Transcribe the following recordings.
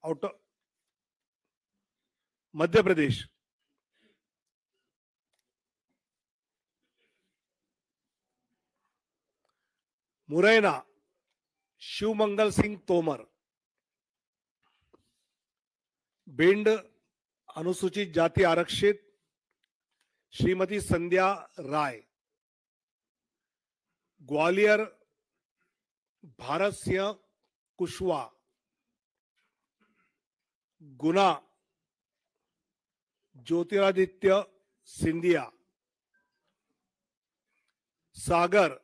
Out Madhya Pradesh, Morena Shivmangal Singh Tomar, Bhind अनुसूचित जाति आरक्षित श्रीमती संध्या राय, ग्वालियर भारत सिंह कुशवाहा, गुना ज्योतिरादित्य सिंधिया, सागर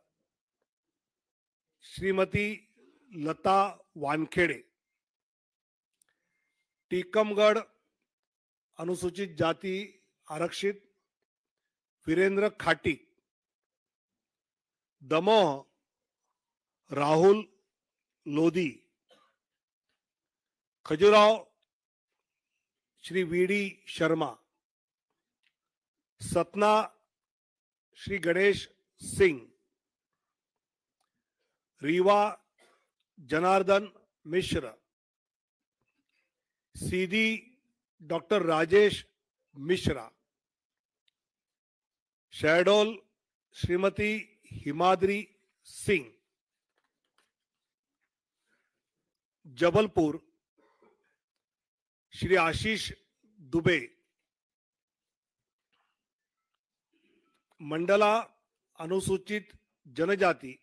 श्रीमती लता वानखेड़े, टीकमगढ़ अनुसूचित जाति आरक्षित वीरेंद्र खाटी, दमोह राहुल लोधी, खजुराहो श्री वीडी शर्मा, सतना श्री गणेश सिंह, रीवा जनार्दन मिश्र, सीधी डॉक्टर राजेश मिश्रा, शहडोल श्रीमती हिमाद्री सिंह, जबलपुर श्री आशीष दुबे, मंडला अनुसूचित जनजाति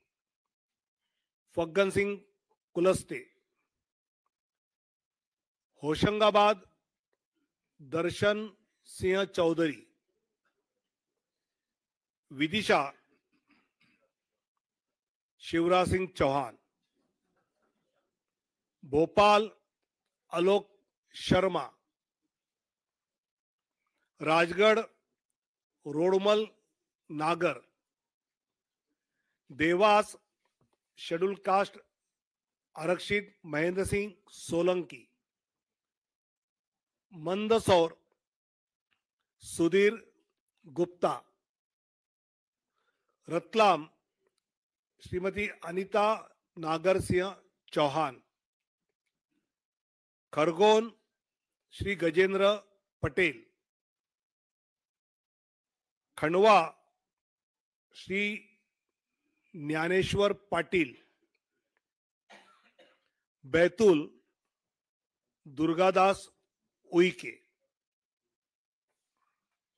फग्गन सिंह कुलस्ते, होशंगाबाद दर्शन सिंह चौधरी, विदिशा शिवराज सिंह चौहान, भोपाल आलोक शर्मा, राजगढ़ रोडमल नागर, देवास शेड्यूल कास्ट आरक्षित महेंद्र सिंह सोलंकी, मंदसौर सुधीर गुप्ता, रतलाम श्रीमती अनीता नागर सिंह चौहान, खरगोन श्री गजेंद्र पटेल, खंडवा श्री ज्ञानेश्वर पाटिल, बैतूल दुर्गादास उइके।